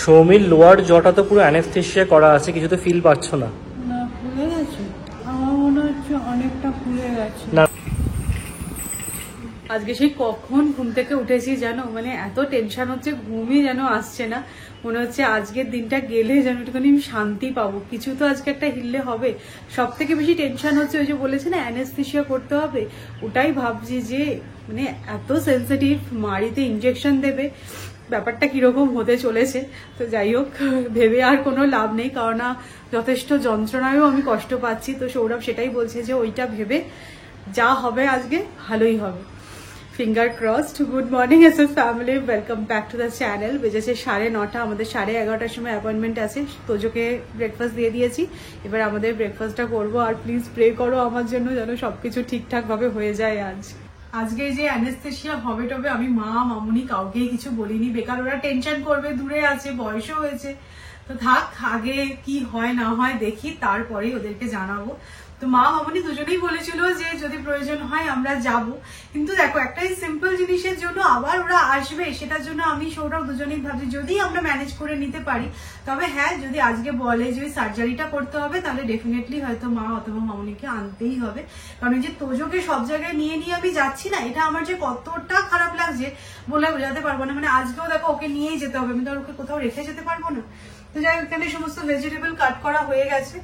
Soumir lower জটা তো পুরো অ্যানেস্থেসিয়া করা আছে, কিছু তো ফিল পাচ্ছ না? না, ফুলে গেছে, আমার মনে হচ্ছে অনেকটা ফুলে গেছে। না, আজকে সেই কখন ঘুম থেকে উঠেছি জানো, মানে এত টেনশন হচ্ছে, ঘুমই যেন আসছে না। মনে হচ্ছে আজকের দিনটা গেলে যেন একটুখানি আমি শান্তি পাবো, কিছু তো আজকে একটা হিললে হবে। সব থেকে বেশি টেনশন হচ্ছে ওই যে বলেছে না অ্যানেস্থেসিয়া করতে হবে, ওটাই ভাবছি যে মানে এত সেন্সিটিভ, মাড়িতে ইঞ্জেকশন দেবে, ব্যাপারটা কিরকম হতে চলেছে। তো যাই হোক, ভেবে আর কোনো লাভ নেই, কারণ যথেষ্ট যন্ত্রণায়ও আমি কষ্ট পাচ্ছি। তো সৌরভ সেটাই বলছে যে ওইটা ভেবে যা হবে আজকে ভালোই হবে, finger crossed. Good morning S A family, welcome back to the channel. বেজেছে 9:30, আমাদের 11:30টার সময় অ্যাপয়েন্টমেন্ট আছে। তোজোকে ব্রেকফাস্ট দিয়ে দিয়েছি, এবার আমাদের ব্রেকফাস্টটা করবো। আর প্লিজ প্রে করো আমার জন্য যেন সবকিছু ঠিকঠাক ভাবে হয়ে যায়। আজকে যে অ্যানেস্থেসিয়া হবে টবে আমি মা মামুনি কাউকেই কিছু বলিনি, বেকার ওরা টেনশন করবে, দূরে আছে, বয়সও হয়েছে। তো থাক, আগে কি হয় না হয় দেখি, তারপরেই ওদেরকে জানাবো। তো মা মামুনি দুজনেই বলেছিল যে যদি প্রয়োজন হয় আমরা যাব, কিন্তু দেখো একটাই সিম্পল জিনিসের জন্য আবার ওরা আসবে, সেটার জন্য আমি সৌরভ দুজনেই ভাবছি যদি আমরা ম্যানেজ করে নিতে পারি। তবে হ্যাঁ, যদি আজকে বলে যে সার্জারিটা করতে হবে, তাহলে ডেফিনেটলি হয়তো মা অথবা মামুনিকে আনতেই হবে। কারণ যে তোজোকে সব জায়গায় নিয়ে নিয়ে আমি যাচ্ছি না, এটা আমার যে কতটা খারাপ লাগছে বলে বোঝাতে পারবো না। মানে আজকেও দেখো ওকে নিয়েই যেতে হবে, আমি তো ওকে কোথাও রেখে যেতে পারবো না। তো যাই হোক, এখানে সমস্ত ভেজিটেবল কাট করা হয়ে গেছে।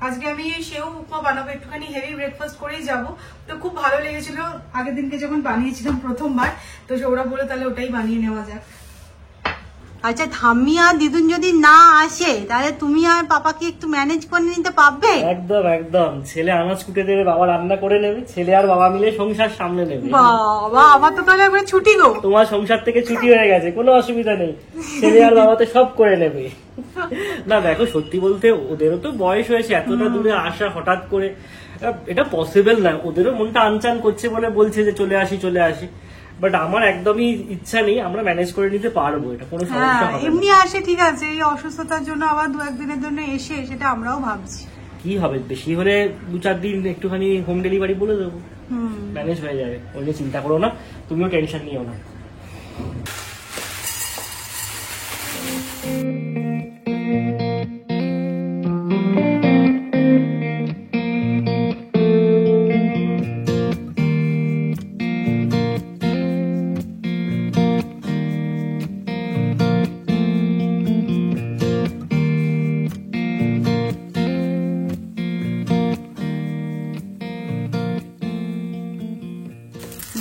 আজকে আমি সেও উপমা বানাবো, একটুখানি হেভি ব্রেকফাস্ট করেই যাব। তো খুব ভালো লেগেছিল আগের দিনকে যখন বানিয়েছিলাম প্রথমবার, তো ওরা বলে তাহলে ওটাই বানিয়ে নেওয়া যাক। আচ্ছা, ঠাম্মি আর দিদুন যদি না আসে তাহলে তুমি আর পাপাকে একটু ম্যানেজ করে নিতে পারবে? একদম একদম। ছেলে আনাজ কুটে দেবে, বাবা রান্না করে নেবে, ছেলে আর বাবা মিলে সংসার সামলে নেবে। বাবা, আমার তো তাহলে একবার ছুটি গো। তোমার সংসার থেকে ছুটি হয়ে গেছে, কোনো অসুবিধা নেই, ছেলে আর বাবা তো সব করে নেবে। না দেখো, সত্যি বলতে ওদেরও তো বয়স হয়েছে, এতটা দূরে আসা হঠাৎ করে এটা পসিবল না। ওদেরও মনটা আনচান করছে বলে বলছে যে চলে আসি চলে আসি, বাট আমার একদমই ইচ্ছা নেই, আমরা ম্যানেজ করে নিতে পারবো, এটা কোনো সমস্যা হবে না। এমনি আসে ঠিক আছে, এই অসুস্থতার জন্য আবার 2-1 দিনের জন্য এসে, সেটা আমরাও ভাবছি। কি হবে, বেশি হলে 2-4 দিন একটুখানি হোম ডেলিভারি বলে দেবো, ম্যানেজ হয়ে যাবে, ওই নিয়ে চিন্তা করো না, তুমিও টেনশন নিও না।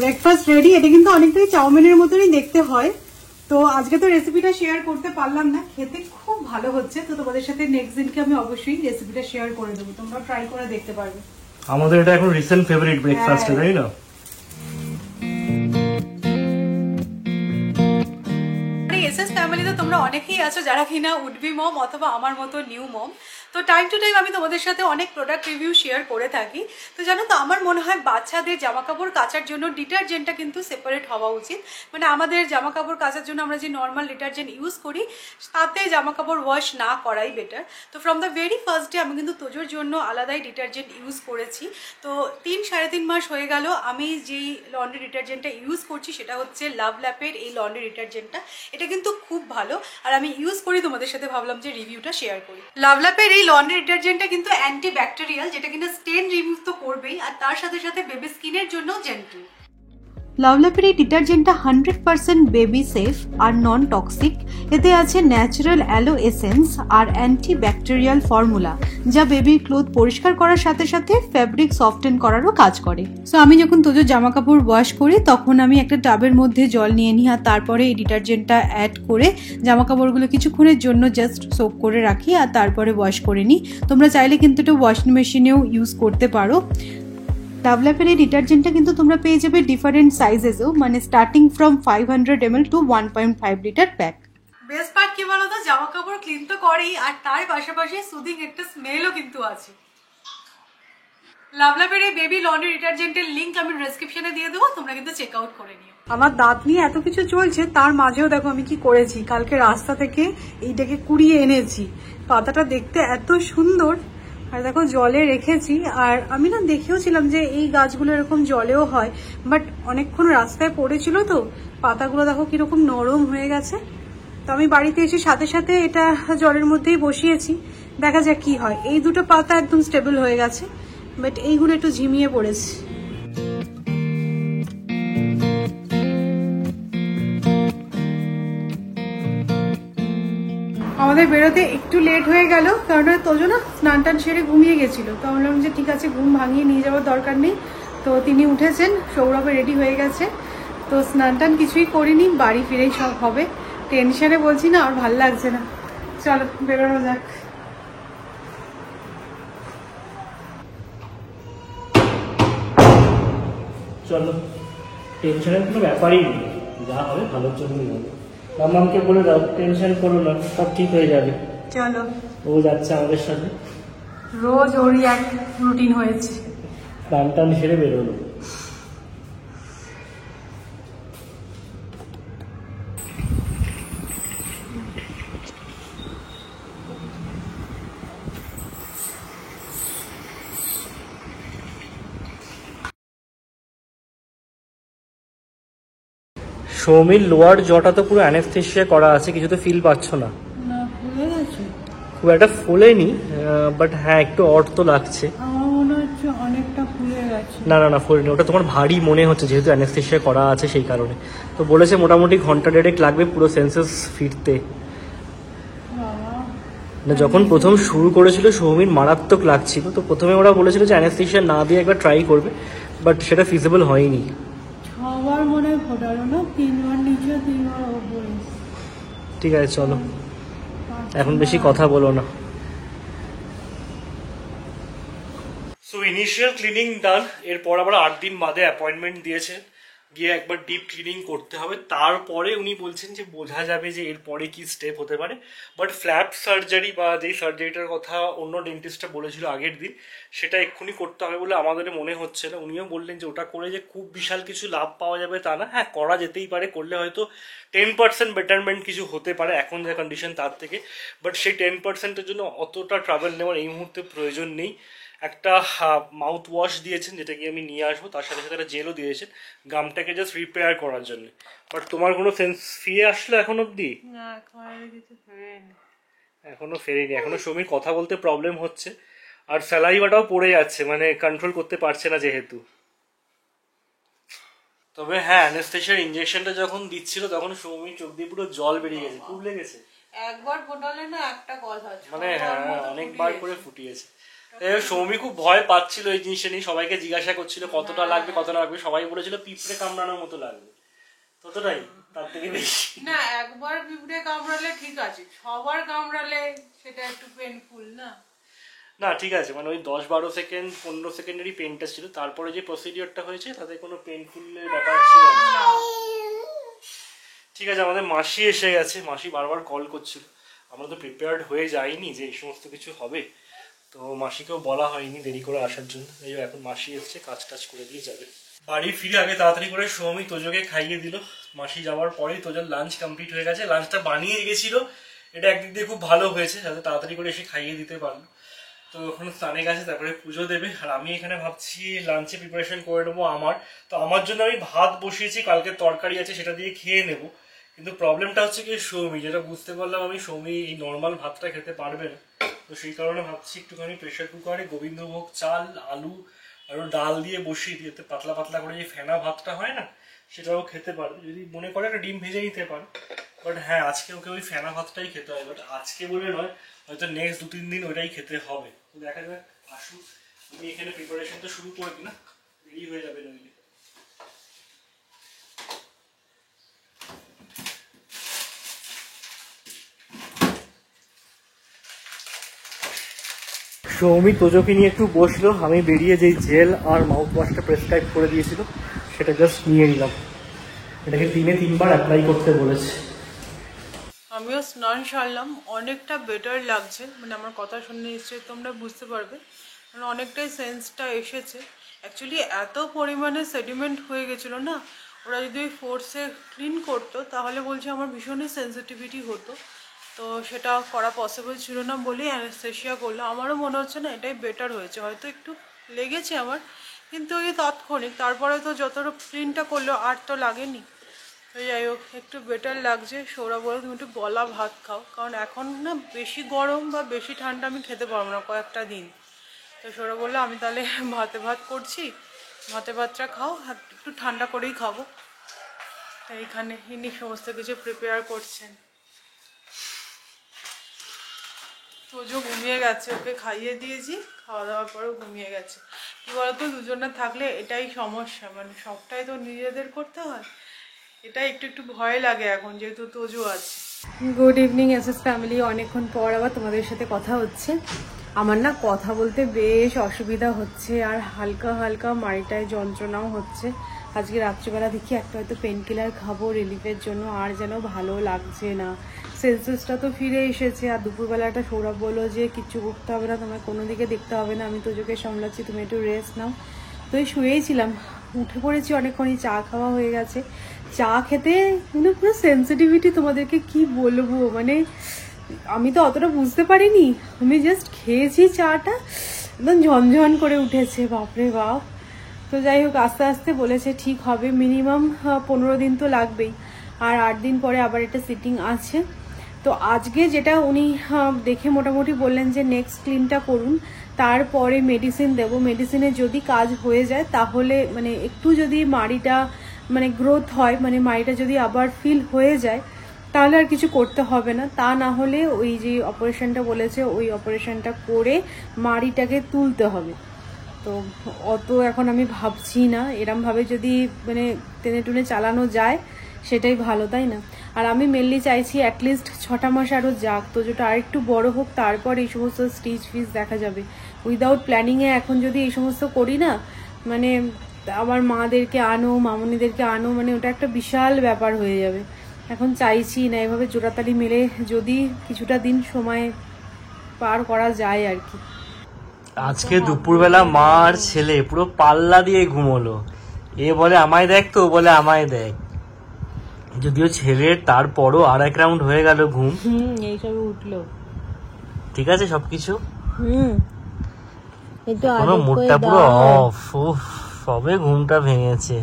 Breakfast ready. এটা কিন্তু অনেকটাই চাউমিনের মতনই দেখতে হয়। তো আজকে তো রেসিপিটা শেয়ার করতে পারলাম না, খেতে খুব ভালো হচ্ছে। তো তোমাদের সাথে নেক্সট দিনকে আমি অবশ্যই রেসিপিটা শেয়ার করে দেবো, তোমরা ট্রাই করে দেখতে পারবে। আমাদের এটা এখন রিসেন্ট ফেভারিট ব্রেকফাস্ট, তাই না? এসএস ফ্যামিলিতে তোমরা অনেকেই আছো যারা কিনা উডবি মম অথবা আমার মতো নিউ মম। তো টাইম টু টাইম আমি তোমাদের সাথে অনেক প্রোডাক্ট রিভিউ শেয়ার করে থাকি। তো জানো তো, আমার মনে হয় বাচ্চাদের জামা কাপড় কাচার জন্য ডিটারজেন্টটা কিন্তু সেপারেট হওয়া উচিত। মানে আমাদের জামা কাপড় কাচার জন্য আমরা যে নর্মাল ডিটারজেন্ট ইউজ করি, তাতে জামা কাপড় ওয়াশ না করাই বেটার। তো from the very first day আমি কিন্তু তোজোর জন্য আলাদাই ডিটারজেন্ট ইউজ করেছি। তো 3-3.5 মাস হয়ে গেল আমি যেই লন্ড্রি ডিটারজেন্টটা ইউজ করছি, সেটা হচ্ছে লাভ ল্যাপের এই লন্ড্রি ডিটারজেন্টটা। এটা কিন্তু খুব ভালো, আর আমি ইউজ করি, তোমাদের সাথে ভাবলাম যে রিভিউটা শেয়ার করি। লাভ ল্যাপের এই লন্ড্রি ডিটারজেন্টটা কিন্তু অ্যান্টি ব্যাকটেরিয়াল, যেটা কিনা স্টেন রিমুভ তো করবেই, আর তার সাথে সাথে বেবি স্কিনের জন্য জেন্টল। লাভল্যাপের এই ডিটারজেন্টটা 100% বেবি সেফ আর নন টক্সিক। এতে আছে ন্যাচারাল অ্যালো এসেন্স আর অ্যান্টি ব্যাকটেরিয়াল ফর্মুলা, যা বেবির ক্লোথ পরিষ্কার করার সাথে সাথে ফ্যাব্রিক সফটেন করারও কাজ করে। সো আমি যখন তোজোর জামা কাপড় ওয়াশ করি, তখন আমি একটা টাবের মধ্যে জল নিয়ে নিই, আর তারপরে এই ডিটারজেন্টটা অ্যাড করে জামা কাপড়গুলো কিছুক্ষণের জন্য জাস্ট সোক করে রাখি, আর তারপরে ওয়াশ করে নিই। তোমরা চাইলে কিন্তু এটা ওয়াশিং মেশিনেও ইউজ করতে পারো। লাভল্যাপের এই ডিটারজেন্টটা কিন্তু তোমরা পেয়ে যাবে ডিফারেন্ট সাইজেসও, মানে starting from 500 ml to 1.5 litre pack. Best part কি বলতো, জামা কাপড় ক্লিন তো করেই, আর তার পাশাপাশি সুদিং একটা স্মেলও কিন্তু আছে। লাভল্যাপের এই বেবি লন্ড্রি ডিটারজেন্টের লিঙ্ক আমি ডেসক্রিপশনে দিয়ে দেবো, তোমরা কিন্তু চেক আউট করে নিও। আমার দাঁত নিয়ে এত কিছু চলছে, তার মাঝেও দেখো আমি কি করেছি, কালকে রাস্তা থেকে এইটাকে কুড়িয়ে এনেছি। পাতাটা দেখতে এত সুন্দর, আর দেখো জলে রেখেছি। আর আমি না দেখেও ছিলাম যে এই গাছগুলো এরকম জলেও হয়, বাট অনেকক্ষণ রাস্তায় পড়েছিল তো পাতাগুলো দেখো কিরকম নরম হয়ে গেছে। আমি বাড়িতে এসে সাথে সাথে এটা জলের মধ্যেই বসিয়েছি, দেখা যাক কি হয়। এই দুটো পাতা একদম স্টেবল হয়ে গেছে, বাট এইগুলো একটু ঝিমিয়ে পড়েছে। আমাদের বেরোতে একটু লেট হয়ে গেল, কারণ তোজো না স্নান টান সেরে ঘুমিয়ে গেছিল। তো আমি বললাম যে ঠিক আছে, ঘুম ভাঙিয়ে নিয়ে যাওয়ার দরকার নেই। তো তিনি উঠেছেন, সৌরভে রেডি হয়ে গেছে। তো স্নান টান কিছুই করিনি, বাড়ি ফিরেই সব হবে। টেনশনে বলছি না, আর ভাল লাগছে না। চলো বেরোনো যাক। চলো, টেনশনের কোনো ব্যাপারই নেই, যা হবে ভালোর জন্যই হবে। মামাকে বলে দাও টেনশন করো না, সব ঠিক হয়ে যাবে। চলো, ও যাচ্ছে আমাদের সাথে। রোজ ওরই এক রুটিন হয়েছে। স্নান টান সেরে বেরোলো। সৌমির লোয়ার জটা তো পুরো অ্যানেস্থেশিয়া করা আছে, কিছু তো ফিল পাচ্ছ না? না, ফুলে গেছে। খুব একটা ফোলেনি, বাট হ্যাঁ একটু অড তো লাগছে। আমার মনে হচ্ছে অনেকটা ফুলে গেছে। না না না, ফোলেনি, ওটা তোমার ভারী মনে হচ্ছে যেহেতু অ্যানেস্থেশিয়া করা আছে সেই কারণে। তো বলেছে মোটামুটি ঘন্টা দেড়েক লাগবে পুরো সেন্সেস ফিরতে। না, যখন প্রথম শুরু করেছিল সৌমির মারাত্মক লাগছিল, তো প্রথমে ওরা বলেছিল যে অ্যানেস্থেশিয়া না দিয়ে একবার ট্রাই করবে, বাট সেটা ফিজিবল হয়নি। 6 বার মনে হয় ফোটালো না, 3 বার নিচে 3 বার ওপরে। ঠিক আছে চলো, এখন বেশি কথা বলো না। সো ইনিশিয়াল ক্লিনিং ডান, এরপর আবার 8 দিন বাদে অ্যাপয়েন্টমেন্ট দিয়েছেন, গিয়ে একবার ডিপ ক্লিনিং করতে হবে। তারপরে উনি বলছেন যে বোঝা যাবে যে এরপরে কি স্টেপ হতে পারে। বাট ফ্ল্যাপ সার্জারি বা যেই সার্জারিটার কথা অন্য ডেন্টিস্টটা বলেছিল আগের দিন, সেটা এক্ষুনি করতে হবে বলে আমাদের মনে হচ্ছে না। উনিও বললেন যে ওটা করে যে খুব বিশাল কিছু লাভ পাওয়া যাবে তা না, হ্যাঁ করা যেতেই পারে, করলে হয়তো 10% বেটারমেন্ট কিছু হতে পারে এখন যে কন্ডিশন তার থেকে। বাট সেই 10%-এর জন্য অতটা ট্রাভেল নেওয়ার এই মুহূর্তে প্রয়োজন নেই। একটা মাউথ ওয়াশ দিয়েছেন, যেটা কি আমি নিয়ে আসবো, তার সাথে সাথে একটা জেলও দিয়েছেন গামটাকে জাস্ট রিপেয়ার করার জন্য। বাট তোমার কোনো সেন্স ফিরে আসলো এখন অব্দি? না, কিছু ফেরেনি। এখনো ফেরেনি, এখনো সৌমির কথা বলতে প্রবলেম হচ্ছে, আর স্যালাইভাটাও পড়ে যাচ্ছে, মানে কন্ট্রোল করতে পারছে না যেহেতু। তবে হ্যাঁ, অ্যানেস্থেশিয়ার ইনজেকশনটা যখন দিচ্ছিল তখন সৌমির চোখ দিয়ে পুরো জল বেরিয়ে গেছে, খুব লেগেছে। একবার ফোটালে না একটা কথা, মানে হ্যাঁ অনেকবার করে ফুটিয়েছে। সৌমি খুব ভয় পাচ্ছিল এই জিনিসটা নিয়ে, সবাইকে জিজ্ঞাসা করছিল কতটা লাগবে কতটা লাগবে, সবাই বলেছিল পিঁপড়ে কামড়ানোর মতো লাগবে, ততটাই, তার থেকে বেশি না। একবার পিঁপড়ে কামড়ালে ঠিক আছে, 6 বার কামড়ালে সেটা একটু পেনফুল না। না ঠিক আছে, মানে ওই 10-12 সেকেন্ড 15 সেকেন্ডেরই পেনটা ছিল, তারপরে যে প্রসিডিওরটা হয়েছে তাতে কোনো পেনফুলের ব্যাপার ছিল না। ঠিক আছে, আমাদের মাসি এসে গেছে, মাসি বারবার কল করছিল, আমরা তো প্রিপেয়ার্ড হয়ে যাইনি যে এই সমস্ত কিছু হবে, তো মাসিকেও বলা হয়নি দেরি করে আসার জন্য। এই এখন মাসি এসছে, কাজ টাজ করে দিয়ে যাবে। বাড়ি ফিরে আগে তাড়াতাড়ি করে সৌমি তোজোকে খাইয়ে দিল। মাসি যাওয়ার পরেই তোজোর লাঞ্চ কমপ্লিট হয়ে গেছে। লাঞ্চটা বানিয়ে গেছিল, এটা একদিক দিয়ে খুব ভালো হয়েছে, যাতে তাড়াতাড়ি করে এসে খাইয়ে দিতে পারলো। তো এখন স্নানে গেছে, তারপরে পুজো দেবে, আর আমি এখানে ভাবছি লাঞ্চে প্রিপারেশন করে নেবো আমার। তো আমার জন্য আমি ভাত বসিয়েছি, কালকে তরকারি আছে সেটা দিয়ে খেয়ে নেবো। কিন্তু প্রবলেমটা হচ্ছে কি সৌমি, যেটা বুঝতে পারলাম আমি, সৌমি এই নর্মাল ভাতটা খেতে পারবে না। তো সেই কারণে ভাবছি একটুখানি প্রেশার কুকারে গোবিন্দভোগ চাল, আলু আর ডাল দিয়ে বসিয়ে দিয়ে পাতলা পাতলা করে যে ফেনা ভাতটা হয় না, সেটাও খেতে পারবে, যদি মনে করে একটা ডিম ভেজে নিতে পারে। বাট হ্যাঁ, আজকে ওকে ওই ফেনা ভাতটাই খেতে হয়, বাট আজকে বলে নয়, হয়তো নেক্সট 2-3 দিন ওইটাই খেতে হবে। তো দেখা যাক, আসুক, আমি এখানে প্রিপারেশনটা শুরু করে দিই না, দেরি হয়ে যাবে নইলে। সৌমি তোজোকে নিয়ে একটু বসলো, আমি বেরিয়ে যেই জেল আর মাউথ ওয়াশটা প্রেসক্রাইব করে দিয়েছিল সেটা জাস্ট নিয়ে নিলাম। এটাকে 3 বার অ্যাপ্লাই করতে বলেছে। আমিও স্নান সারলাম, অনেকটা বেটার লাগছে, মানে আমার কথা শুনে নিশ্চয়ই তোমরা বুঝতে পারবে, মানে অনেকটাই সেন্সটা এসেছে। অ্যাকচুয়ালি এত পরিমাণে সেডিমেন্ট হয়ে গেছিলো না, ওরা যদি ওই ফোর্সে ক্লিন করতো তাহলে বলছে আমার ভীষণই সেন্সিটিভিটি হতো। তো সেটা করা পসিবল ছিল না বলেই অ্যানেস্থেশিয়া করলো। আমারও মনে হচ্ছে না এটাই বেটার হয়েছে, হয়তো একটু লেগেছে আমার, কিন্তু ওই তাৎক্ষণিক, তারপরে তো যতটা ক্লিনটা করলো আর তো লাগেনি। তো যাই হোক একটু বেটার লাগছে। সৌরভ বলো তুমি একটু গলা ভাত খাও, কারণ এখন না বেশি গরম বা বেশি ঠান্ডা আমি খেতে পারবো না কয়েকটা দিন। তো সৌরভ বললো আমি তাহলে ভাত করছি, ভাতটা খাও, আর একটু ঠান্ডা করেই খাবো। তাই এখানে ইনি সমস্ত কিছু প্রিপেয়ার করছেন। তোজো ঘুমিয়ে গেছে, ওকে খাইয়ে দিয়েছি, খাওয়া দাওয়ার পরেও ঘুমিয়ে গেছে। কী বলতো, দুজনে থাকলে এটাই সমস্যা, মানে সবটাই তো নিজেদের করতে হয়, এটা একটু ভয় লাগে এখন যেহেতু তোজো আছে। গুড ইভিনিং এসএস ফ্যামিলি, অনেকক্ষণ পর আবার তোমাদের সাথে কথা হচ্ছে। আমার না কথা বলতে বেশ অসুবিধা হচ্ছে, আর হালকা হালকা মাড়িটায় যন্ত্রণাও হচ্ছে। আজকে রাত্রিবেলা দেখি একটা হয়তো পেন কিলার খাবো রিলিফের জন্য, আর যেন ভালো লাগছে না। সেন্সেসটা তো ফিরে এসেছে, আর দুপুরবেলাটা সৌরভ বললো যে কিচ্ছু করতে হবে না, তোমার কোনো দিকে দেখতে হবে না, আমি তোজোকে সামলাচ্ছি, তুমি একটু রেস্ট নাও। তো এই শুয়েই ছিলাম, উঠে পড়েছি অনেকক্ষণই, চা খাওয়া হয়ে গেছে। চা খেতে মানে পুরো সেন্সিটিভিটি, তোমাদেরকে কি বলবো, মানে আমি তো অতটা বুঝতে পারিনি, আমি জাস্ট খেয়েছি চাটা, একদম ঝনঝন করে উঠেছে, বাপরে বাপ। তো যাই হোক আস্তে আস্তে বলেছে ঠিক হবে, মিনিমাম 15 দিন তো লাগবেই, আর 8 দিন পরে আবার একটা সিটিং আছে। তো আজকে যেটা উনি দেখে মোটামুটি বললেন যে নেক্সট ক্লিনটা করুন, তারপরে মেডিসিন দেবো। মেডিসিনে যদি কাজ হয়ে যায় তাহলে, মানে একটু যদি মাড়িটা মানে গ্রোথ হয়, মানে মাড়িটা যদি আবার ফিল হয়ে যায়, তাহলে আর কিছু করতে হবে না। তা না হলে ওই যে অপারেশনটা বলেছে, ওই অপারেশনটা করে মাড়িটাকে তুলতে হবে। তো অত এখন আমি ভাবছি না, এরমভাবে যদি মানে টেনে টুনে চালানো যায় সেটাই ভালো, তাই না? আর আমি মেনলি চাইছি অ্যাটলিস্ট 6টা মাস আরও যাক, তো যেটা আর একটু বড় হোক, তারপর এই সমস্ত স্টিচ ফিচ দেখা যাবে। উইদাউট প্ল্যানিংয়ে এখন যদি এই সমস্ত করি না, মানে আমার মাদেরকে আনো, মামনিদেরকে আনো, মানে ওটা একটা বিশাল ব্যাপার হয়ে যাবে। এখন চাইছি না, এভাবে জোড়াতালি মেরে যদি কিছুটা দিন সময় পার করা যায় আর কি। আজকে দুপুরবেলা মা আর ছেলে পুরো পাল্লা দিয়ে ঘুমোলো, এ বলে আমায় দেখ, তো বলে আমায় দেখ। যদিও ছেলের তারপরও আর এক রাউন্ড হয়ে গেল ঘুম, এইসবে উঠলো, ঠিক আছে সবকিছু, কোনো মুডটা পুরো অফ, সবে ঘুমটা ভেঙেছে।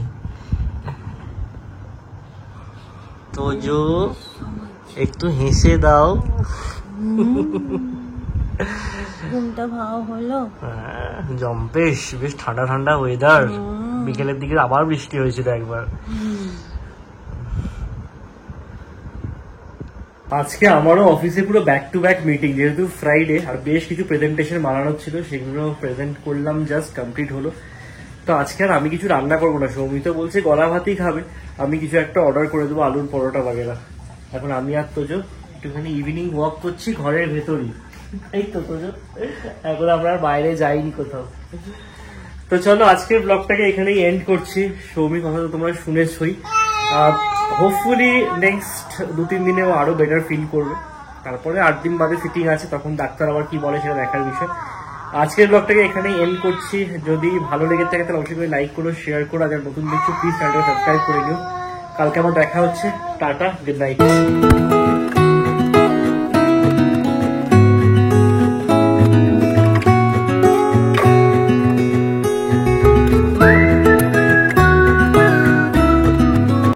তোজো একটু হেসে দাও, ঘুমটা ভালো হলো। জম্পেশ, বেশ ঠান্ডা ঠান্ডা ওয়েদার, বিকেলের দিকে আবার বৃষ্টি হয়েছিল একবার। আজকে আমারও অফিসে পুরো ব্যাক টু ব্যাক মিটিং, যেহেতু ফ্রাইডে, আর বেশ কিছু প্রেজেন্টেশন বানানোর ছিল, সেগুলো প্রেজেন্ট করলাম, জাস্ট কমপ্লিট হলো। তো আজকে আর আমি কিছু রান্না করবো না, সৌমিত বলছে গলা ভাতই খাবে, আমি কিছু একটা অর্ডার করে দেবো, আলুর পরোটা বাগেরা। এখন আমি আর তোজো একটুখানি ইভিনিং ওয়াক করছি ঘরের ভেতরই, এই তো তোজো, এখন আমরা আর বাইরে যাইনি কোথাও। তো চলো আজকের ব্লগটাকে এখানেই এন্ড করছি। সৌমি কথা তো তোমরা শুনেছই, হোপফুলি নেক্সট 2-3 দিনেও আরো বেটার ফিল করবে। তারপরে 8 দিন বাদে ফিটিং আছে, তখন ডাক্তার আবার কি বলে সেটা দেখার বিষয়। আজকের ব্লগটাকে এখানেই এন্ড করছি। যদি ভালো লেগে থাকে তাহলে অবশ্যই করে লাইক করো, শেয়ার করো, আর নতুন দেখছো প্লিজ চ্যানেলটাকে সাবস্ক্রাইব করে নিও। কালকে আমার দেখা হচ্ছে, টাটা, গুড নাইট।